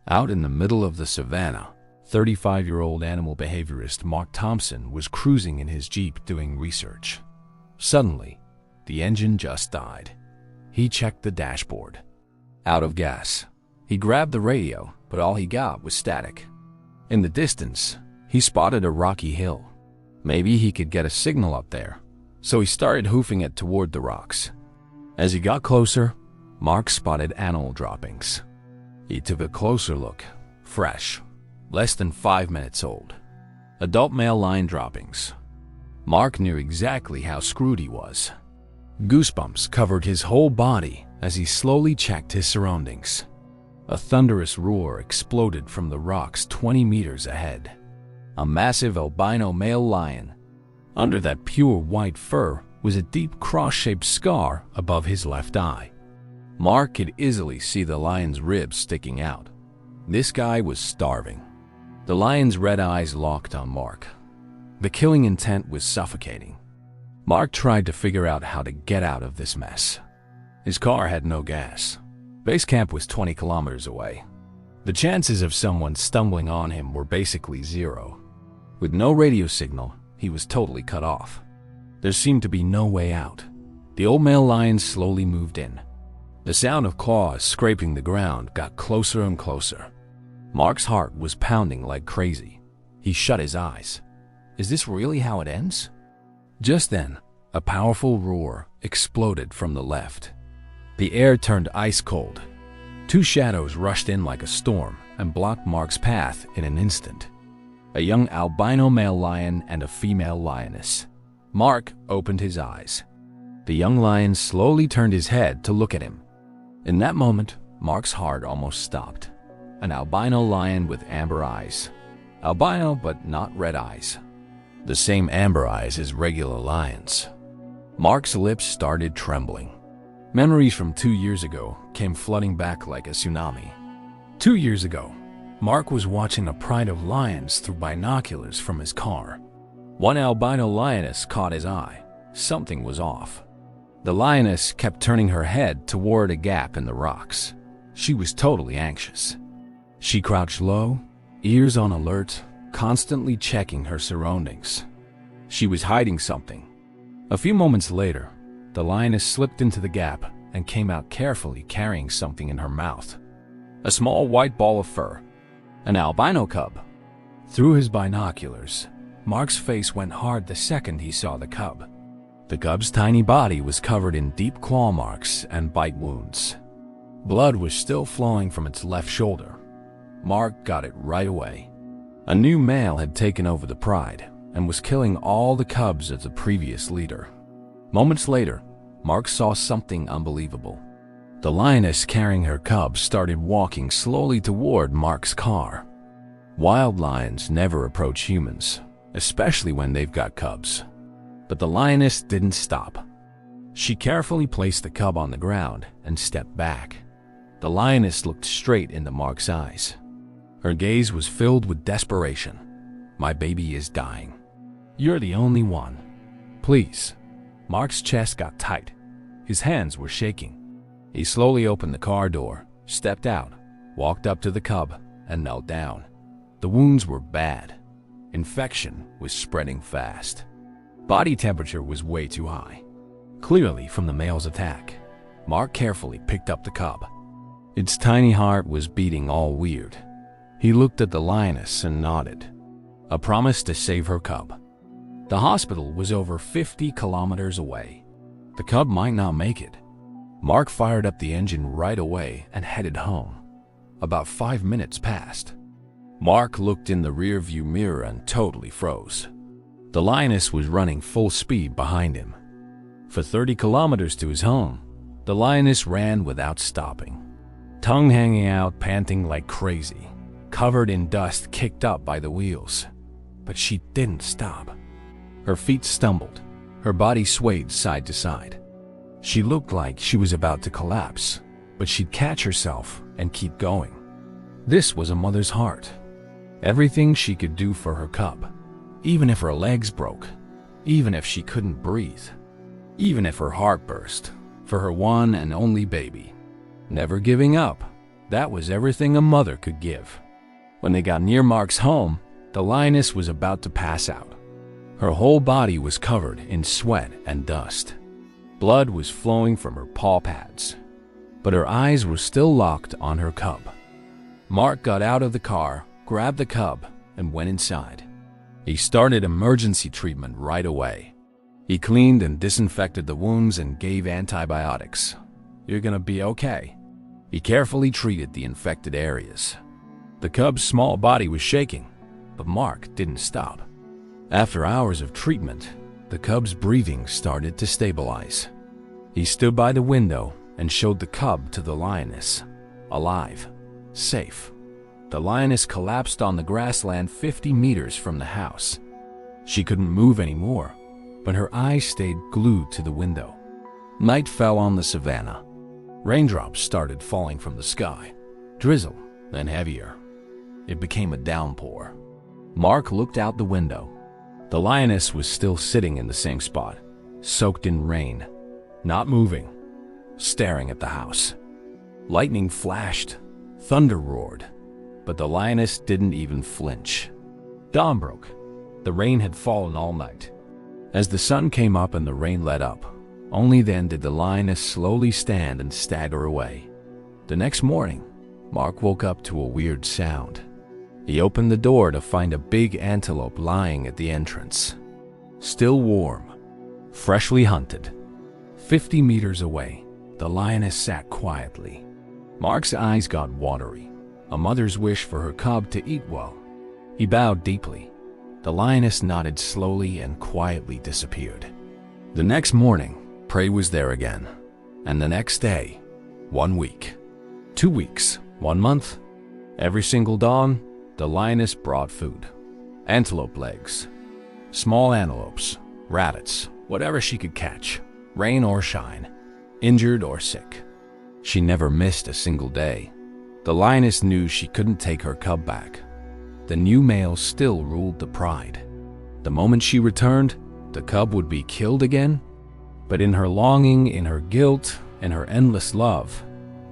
Out in the middle of the savannah, 35-year-old animal behaviorist Mark Thompson was cruising in his Jeep doing research. Suddenly, the engine just died. He checked the dashboard. Out of gas. He grabbed the radio, but all he got was static. In the distance, he spotted a rocky hill. Maybe he could get a signal up there, so he started hoofing it toward the rocks. As he got closer, Mark spotted animal droppings. He took a closer look. Fresh, less than 5 minutes old. Adult male lion droppings. Mark knew exactly how screwed he was. Goosebumps covered his whole body as he slowly checked his surroundings. A thunderous roar exploded from the rocks 20 meters ahead. A massive albino male lion. Under that pure white fur was a deep cross-shaped scar above his left eye. Mark could easily see the lion's ribs sticking out. This guy was starving. The lion's red eyes locked on Mark. The killing intent was suffocating. Mark tried to figure out how to get out of this mess. His car had no gas. Base camp was 20 kilometers away. The chances of someone stumbling on him were basically zero. With no radio signal, he was totally cut off. There seemed to be no way out. The old male lion slowly moved in. The sound of claws scraping the ground got closer and closer. Mark's heart was pounding like crazy. He shut his eyes. Is this really how it ends? Just then, a powerful roar exploded from the left. The air turned ice cold. Two shadows rushed in like a storm and blocked Mark's path in an instant. A young albino male lion and a female lioness. Mark opened his eyes. The young lion slowly turned his head to look at him. In that moment, Mark's heart almost stopped. An albino lion with amber eyes. Albino but not red eyes. The same amber eyes as regular lions. Mark's lips started trembling. Memories from 2 years ago came flooding back like a tsunami. 2 years ago, Mark was watching a pride of lions through binoculars from his car. One albino lioness caught his eye. Something was off. The lioness kept turning her head toward a gap in the rocks. She was totally anxious. She crouched low, ears on alert, constantly checking her surroundings. She was hiding something. A few moments later, the lioness slipped into the gap and came out carefully carrying something in her mouth. A small white ball of fur. An albino cub. Through his binoculars, Mark's face went hard the second he saw the cub. The cub's tiny body was covered in deep claw marks and bite wounds. Blood was still flowing from its left shoulder. Mark got it right away. A new male had taken over the pride and was killing all the cubs of the previous leader. Moments later, Mark saw something unbelievable. The lioness carrying her cubs started walking slowly toward Mark's car. Wild lions never approach humans, especially when they've got cubs. But the lioness didn't stop. She carefully placed the cub on the ground and stepped back. The lioness looked straight into Mark's eyes. Her gaze was filled with desperation. My baby is dying. You're the only one. Please. Mark's chest got tight. His hands were shaking. He slowly opened the car door, stepped out, walked up to the cub, and knelt down. The wounds were bad. Infection was spreading fast. Body temperature was way too high. Clearly from the male's attack. Mark carefully picked up the cub. Its tiny heart was beating all weird. He looked at the lioness and nodded. A promise to save her cub. The hospital was over 50 kilometers away. The cub might not make it. Mark fired up the engine right away and headed home. About 5 minutes passed. Mark looked in the rearview mirror and totally froze. The lioness was running full speed behind him. For 30 kilometers to his home, the lioness ran without stopping. Tongue hanging out, panting like crazy, covered in dust kicked up by the wheels. But she didn't stop. Her feet stumbled. Her body swayed side to side. She looked like she was about to collapse, but she'd catch herself and keep going. This was a mother's heart. Everything she could do for her cub. Even if her legs broke, even if she couldn't breathe, even if her heart burst, for her one and only baby. Never giving up, That was everything a mother could give. When they got near Mark's home, the lioness was about to pass out. Her whole body was covered in sweat and dust. Blood was flowing from her paw pads, but her eyes were still locked on her cub. Mark got out of the car, grabbed the cub, and went inside. He started emergency treatment right away. He cleaned and disinfected the wounds and gave antibiotics. "You're gonna be okay." He carefully treated the infected areas. The cub's small body was shaking, but Mark didn't stop. After hours of treatment, the cub's breathing started to stabilize. He stood by the window and showed the cub to the lioness, alive, safe. The lioness collapsed on the grassland 50 meters from the house. She couldn't move anymore, but her eyes stayed glued to the window. Night fell on the savannah. Raindrops started falling from the sky, drizzle, then heavier. It became a downpour. Mark looked out the window. The lioness was still sitting in the same spot, soaked in rain, not moving, staring at the house. Lightning flashed, thunder roared, but the lioness didn't even flinch. Dawn broke. The rain had fallen all night. As the sun came up and the rain let up, only then did the lioness slowly stand and stagger away. The next morning, Mark woke up to a weird sound. He opened the door to find a big antelope lying at the entrance. Still warm, freshly hunted. 50 meters away, the lioness sat quietly. Mark's eyes got watery, a mother's wish for her cub to eat well. He bowed deeply. The lioness nodded slowly and quietly disappeared. The next morning, prey was there again. And the next day, 1 week, 2 weeks, 1 month. Every single dawn, the lioness brought food. Antelope legs, small antelopes, rabbits, whatever she could catch, rain or shine, injured or sick. She never missed a single day. The lioness knew she couldn't take her cub back. The new male still ruled the pride. The moment she returned, the cub would be killed again. But in her longing, in her guilt, in her endless love,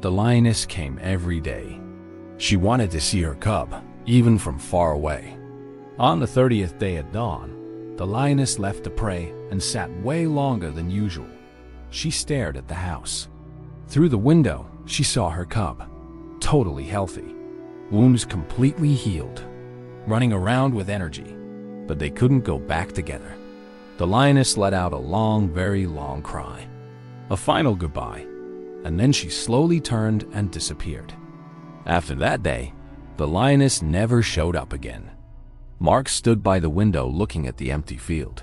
the lioness came every day. She wanted to see her cub, even from far away. On the 30th day at dawn, the lioness left the prey and sat way longer than usual. She stared at the house. Through the window, she saw her cub, totally healthy, wounds completely healed, running around with energy, but they couldn't go back together. The lioness let out a long, very long cry, a final goodbye, and then she slowly turned and disappeared. After that day, the lioness never showed up again. Mark stood by the window looking at the empty field.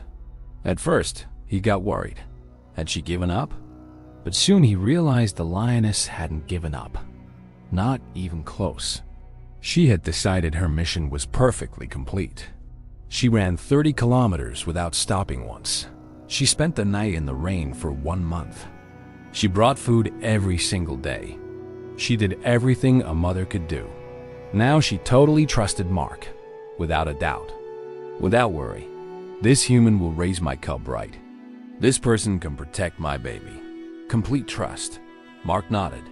At first, he got worried. Had she given up? But soon he realized the lioness hadn't given up. Not even close. She had decided her mission was perfectly complete. She ran 30 kilometers without stopping once. She spent the night in the rain for 1 month. She brought food every single day. She did everything a mother could do. Now she totally trusted Mark, without a doubt, without worry. This human will raise my cub right. This person can protect my baby. Complete trust. Mark nodded.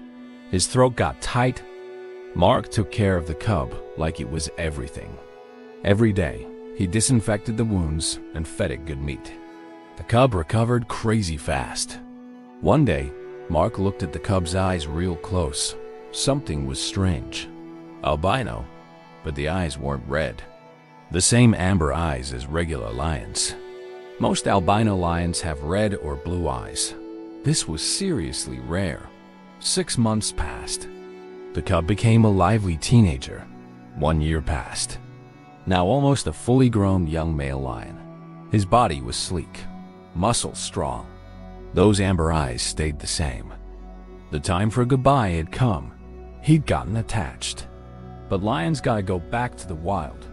His throat got tight. Mark took care of the cub like it was everything. Every day, he disinfected the wounds and fed it good meat. The cub recovered crazy fast. One day, Mark looked at the cub's eyes real close. Something was strange. Albino, but the eyes weren't red. The same amber eyes as regular lions. Most albino lions have red or blue eyes. This was seriously rare. 6 months passed. The cub became a lively teenager. 1 year passed. Now almost a fully grown young male lion. His body was sleek, muscles strong. Those amber eyes stayed the same. The time for goodbye had come. He'd gotten attached. But lions gotta go back to the wild.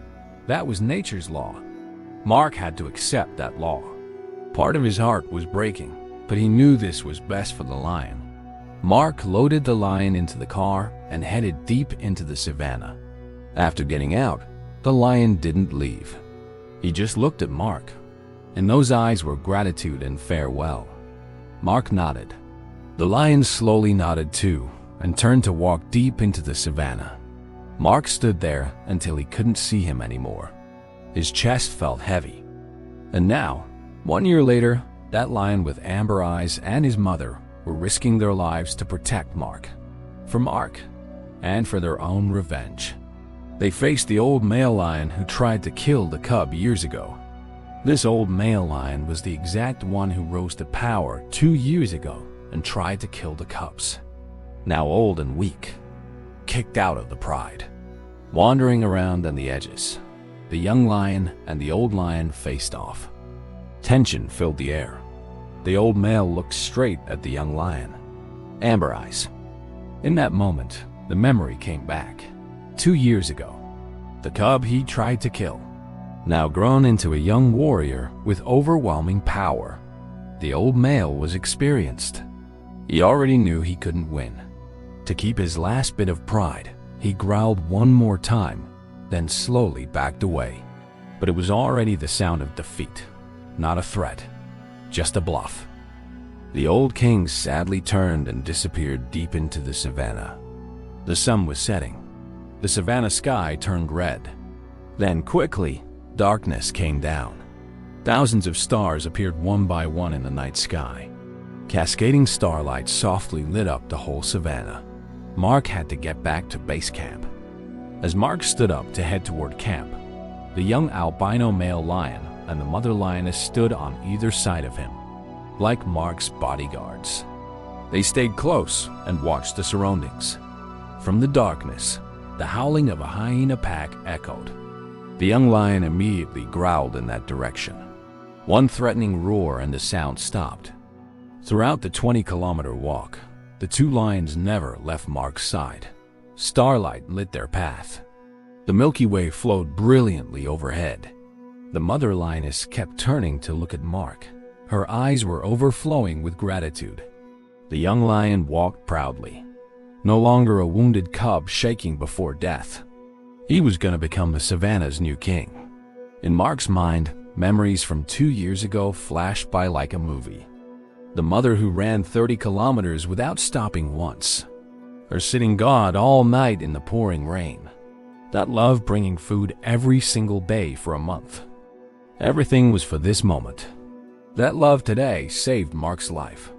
That was nature's law. Mark had to accept that law. Part of his heart was breaking, but he knew this was best for the lion. Mark loaded the lion into the car and headed deep into the savannah. After getting out, the lion didn't leave. He just looked at Mark, and those eyes were gratitude and farewell. Mark nodded. The lion slowly nodded too, and turned to walk deep into the savannah. Mark stood there until he couldn't see him anymore. His chest felt heavy. And now, 1 year later, that lion with amber eyes and his mother were risking their lives to protect Mark. For Mark, and for their own revenge. They faced the old male lion who tried to kill the cub years ago. This old male lion was the exact one who rose to power 2 years ago and tried to kill the cubs. Now old and weak, kicked out of the pride. Wandering around on the edges, the young lion and the old lion faced off. Tension filled the air. The old male looked straight at the young lion. Amber eyes. In that moment, the memory came back. 2 years ago, the cub he tried to kill, now grown into a young warrior with overwhelming power. The old male was experienced. He already knew he couldn't win. To keep his last bit of pride, he growled one more time, then slowly backed away. But it was already the sound of defeat, not a threat, just a bluff. The old king sadly turned and disappeared deep into the savannah. The sun was setting. The savannah sky turned red. Then quickly, darkness came down. Thousands of stars appeared one by one in the night sky. Cascading starlight softly lit up the whole savannah. Mark had to get back to base camp. As Mark stood up to head toward camp, the young albino male lion and the mother lioness stood on either side of him, like Mark's bodyguards. They stayed close and watched the surroundings. From the darkness, the howling of a hyena pack echoed. The young lion immediately growled in that direction. One threatening roar and the sound stopped. Throughout the 20-kilometer walk, the two lions never left Mark's side. Starlight lit their path. The Milky Way flowed brilliantly overhead. The mother lioness kept turning to look at Mark. Her eyes were overflowing with gratitude. The young lion walked proudly, no longer a wounded cub shaking before death. He was going to become the savannah's new king. In Mark's mind, memories from 2 years ago flashed by like a movie. The mother who ran 30 kilometers without stopping once. Her sitting God all night in the pouring rain. That love bringing food every single day for a month. Everything was for this moment. That love today saved Mark's life.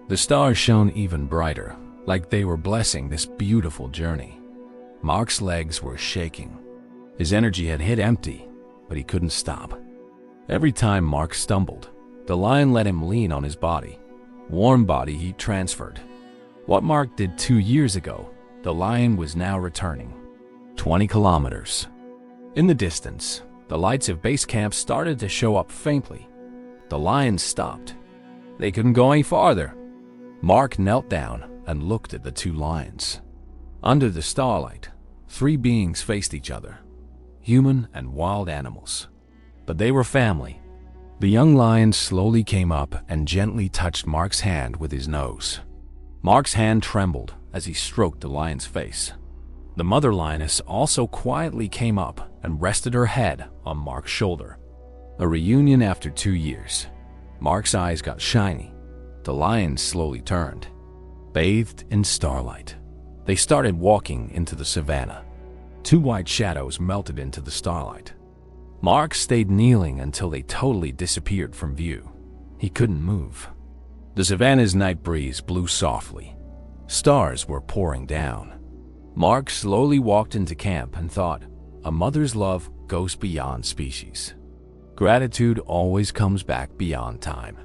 The stars shone even brighter, like they were blessing this beautiful journey. Mark's legs were shaking. His energy had hit empty, but he couldn't stop. Every time Mark stumbled, the lion let him lean on his body. Warm body heat transferred. What Mark did 2 years ago, the lion was now returning. 20 kilometers. In the distance, the lights of base camp started to show up faintly. The lions stopped. They couldn't go any farther. Mark knelt down and looked at the two lions. Under the starlight, 3 beings faced each other, human and wild animals. But they were family. The young lion slowly came up and gently touched Mark's hand with his nose. Mark's hand trembled as he stroked the lion's face. The mother lioness also quietly came up and rested her head on Mark's shoulder. A reunion after 2 years. Mark's eyes got shiny. The lion slowly turned. Bathed in starlight, they started walking into the savannah. 2 white shadows melted into the starlight. Mark stayed kneeling until they totally disappeared from view. He couldn't move. The savannah's night breeze blew softly. Stars were pouring down. Mark slowly walked into camp and thought, a mother's love goes beyond species. Gratitude always comes back beyond time.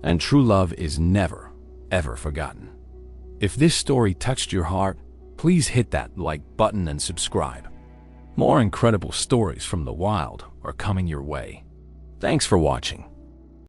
And true love is never, ever forgotten. If this story touched your heart, please hit that like button and subscribe. More incredible stories from the wild are coming your way. Thanks for watching.